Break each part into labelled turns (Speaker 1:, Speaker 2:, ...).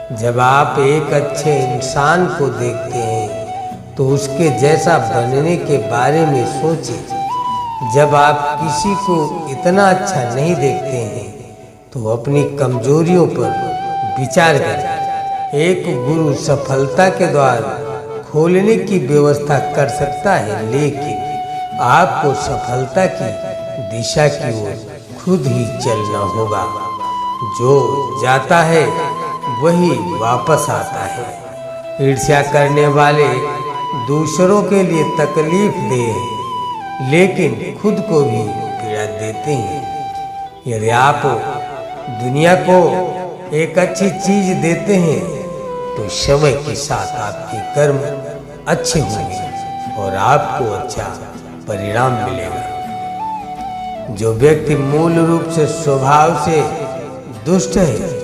Speaker 1: जब आप एक अच्छे इंसान को देखते हैं तो उसके जैसा बनने के बारे में सोचें। जब आप किसी को इतना अच्छा नहीं देखते हैं तो अपनी कमजोरियों पर विचार करें। एक गुरु सफलता के द्वार खोलने की व्यवस्था कर सकता है, लेकिन आपको सफलता की दिशा की ओर खुद ही चलना होगा। जो जाता है वही वापस आता है। ईर्ष्या करने वाले दूसरों के लिए तकलीफ दे, लेकिन खुद को भी पीड़ा देते हैं। यदि आप दुनिया को एक अच्छी चीज देते हैं तो समय के साथ आपके कर्म अच्छे होंगे और आपको अच्छा परिणाम मिलेगा। जो व्यक्ति मूल रूप से स्वभाव से दुष्ट है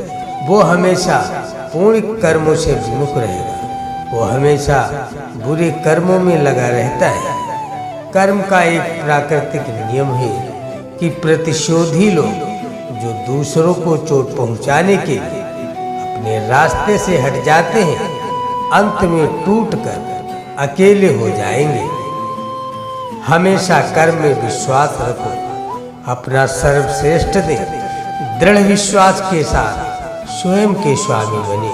Speaker 1: वो हमेशा पूर्ण कर्मों से विमुख रहेगा। वो हमेशा बुरे कर्मों में लगा रहता है। कर्म का एक प्राकृतिक नियम है कि प्रतिशोधी लोग जो दूसरों को चोट पहुंचाने के लिए अपने रास्ते से हट जाते हैं, अंत में टूटकर अकेले हो जाएंगे। हमेशा कर्म में विश्वास रखो, अपना सर्वश्रेष्ठ दें। दृढ़ विश्वास के साथ स्वयं के स्वामी बने,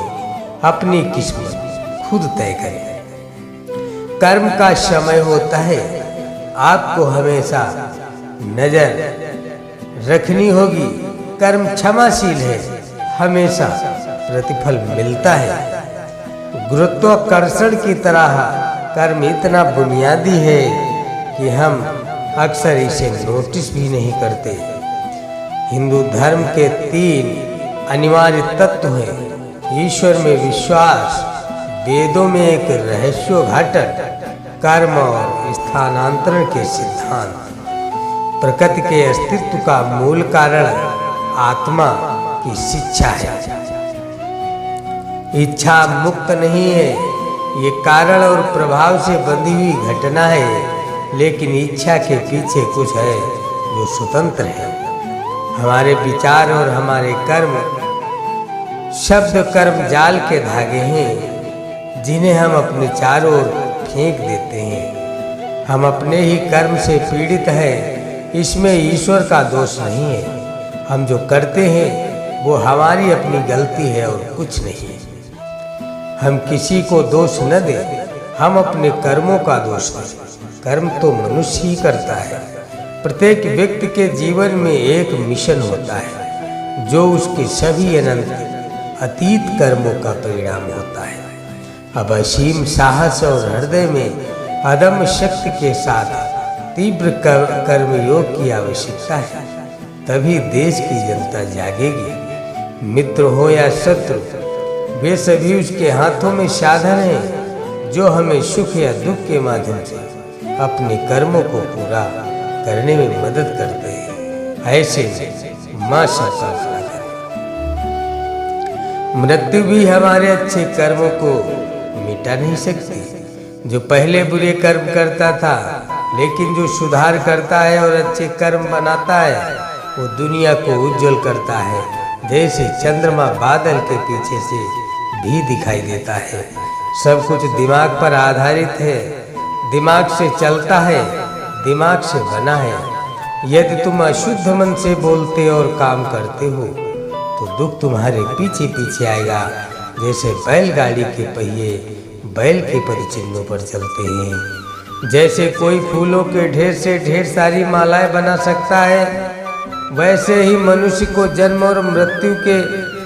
Speaker 1: अपनी किस्मत खुद तय करें। कर्म का समय होता है, आपको हमेशा नजर रखनी होगी। कर्म क्षमाशील है, हमेशा प्रतिफल मिलता है। गुरुत्वाकर्षण की तरह कर्म इतना बुनियादी है कि हम अक्सर इसे नोटिस भी नहीं करते। हिंदू धर्म के 3 अनिवार्य तत्व हैं: ईश्वर में विश्वास, वेदों में एक रहस्योद्घाटन, कर्म और स्थानांतरण के सिद्धांत। प्रकृति के अस्तित्व का मूल कारण आत्मा की शिक्षा है। इच्छा मुक्त नहीं है, ये कारण और प्रभाव से बंधी हुई घटना है, लेकिन इच्छा के पीछे कुछ है जो स्वतंत्र है। हमारे विचार और हमारे कर्म शब्द कर्म जाल के धागे हैं जिन्हें हम अपने चारों ओर फेंक देते हैं। हम अपने ही कर्म से पीड़ित हैं, इसमें ईश्वर का दोष नहीं है। हम जो करते हैं वो हमारी अपनी गलती है और कुछ नहीं। हम किसी को दोष न दें, हम अपने कर्मों का दोष दें। कर्म तो मनुष्य ही करता है। प्रत्येक व्यक्ति के जीवन में एक मिशन होता है जो उसके सभी अनंत अतीत कर्मों का परिणाम होता है। अब असीम साहस और हृदय में अदम्य शक्ति के साथ तीव्र कर्म योग की आवश्यकता है, तभी देश की जनता जागेगी। मित्र हो या शत्रु, वे सभी उसके हाथों में साधन हैं जो हमें सुख या दुख के माध्यम से अपने कर्मों को पूरा करने में मदद करते हैं। ऐसे मां संकल्प करें। मृत्यु भी हमारे अच्छे कर्मों को मिटा नहीं सकती। जो पहले बुरे कर्म करता था, लेकिन जो सुधार करता है और अच्छे कर्म बनाता है, वो दुनिया को उज्जवल करता है, जैसे चंद्रमा बादल के पीछे से भी दिखाई देता है। सब कुछ दिमाग पर आधारित है, दिमाग से चलता है, दिमाग से बना है। यदि तुम अशुद्ध मन से बोलते और काम करते हो तो दुख तुम्हारे पीछे पीछे आएगा। जैसे बैलगाड़ी के पहिए बैल के पद चिन्हों पर चलते हैं। जैसे कोई फूलों के ढेर से ढेर सारी मालाएं बना सकता है, वैसे ही मनुष्य को जन्म और मृत्यु के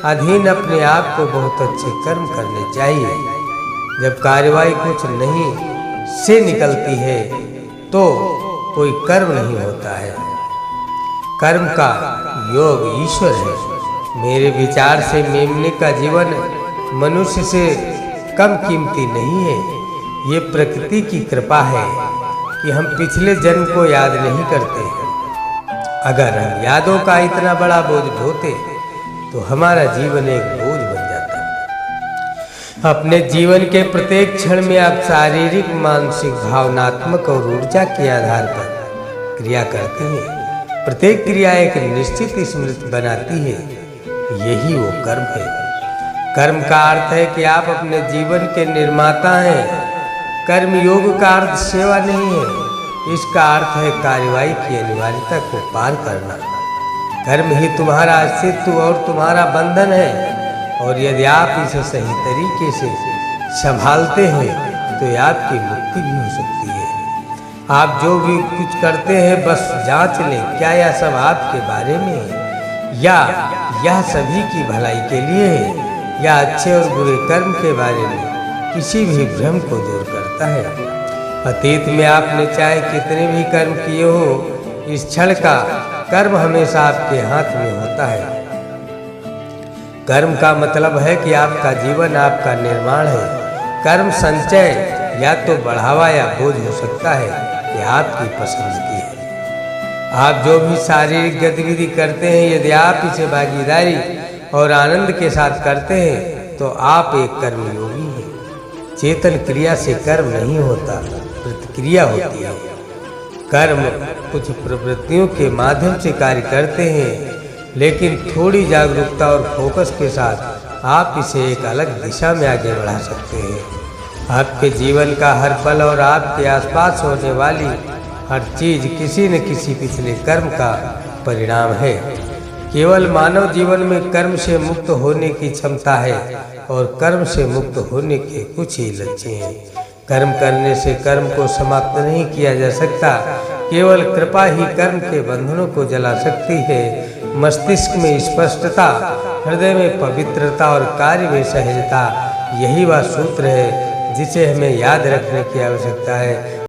Speaker 1: अधीन अपने आप को बहुत अच्छे कर्म करने चाहिए। जब कार्यवाही कुछ नहीं से निकलती है तो कोई कर्म नहीं होता है। कर्म का योग ईश्वर है। मेरे विचार से मेमने का जीवन मनुष्य से कम कीमती नहीं है। ये प्रकृति की कृपा है कि हम पिछले जन्म को याद नहीं करते। अगर हम यादों का इतना बड़ा बोझ ढोते तो हमारा जीवन एक बोझ बन जाता। अपने जीवन के प्रत्येक क्षण में आप शारीरिक, मानसिक, भावनात्मक और ऊर्जा के आधार पर क्रिया करते हैं। प्रत्येक क्रिया एक निश्चित स्मृति बनाती है। यही वो कर्म है। कर्म का अर्थ है कि आप अपने जीवन के निर्माता हैं। कर्म योग का अर्थ सेवा नहीं है, इसका अर्थ है कार्यवाही की अनिवार्यता को पार करना। कर्म ही तुम्हारा अस्तित्व और तुम्हारा बंधन है, और यदि आप इसे सही तरीके से संभालते हैं तो आपकी मुक्ति भी हो सकती है। आप जो भी कुछ करते हैं बस जांच लें, क्या यह सब आपके बारे में है या यह सभी की भलाई के लिए है, या अच्छे और बुरे कर्म के बारे में किसी भी भ्रम को दूर करता है। अतीत में आपने चाहे कितने भी कर्म किए हो, इस क्षण का कर्म हमेशा आपके हाथ में होता है। कर्म का मतलब है कि आपका जीवन आपका निर्माण है। कर्म संचय या तो बढ़ावा या बोझ हो सकता है, यह आपकी पसंद की है। आप जो भी शारीरिक गतिविधि करते हैं, यदि आप इसे भागीदारी और आनंद के साथ करते हैं तो आप एक कर्मयोगी हैं। चेतन क्रिया से कर्म नहीं होता, प्रतिक्रिया होती है। कर्म कुछ प्रवृत्तियों के माध्यम से कार्य करते हैं, लेकिन थोड़ी जागरूकता और फोकस के साथ आप इसे एक अलग दिशा में आगे बढ़ा सकते हैं। आपके जीवन का हर पल और आपके आसपास होने वाली हर चीज किसी न किसी पिछले कर्म का परिणाम है। केवल मानव जीवन में कर्म से मुक्त होने की क्षमता है, और कर्म से मुक्त होने के कुछ ही लक्ष्य हैं। कर्म करने से कर्म को समाप्त नहीं किया जा सकता, केवल कृपा ही कर्म के बंधनों को जला सकती है। मस्तिष्क में स्पष्टता, हृदय में पवित्रता और कार्य में सहजता, यही वह सूत्र है जिसे हमें याद रखने की आवश्यकता है।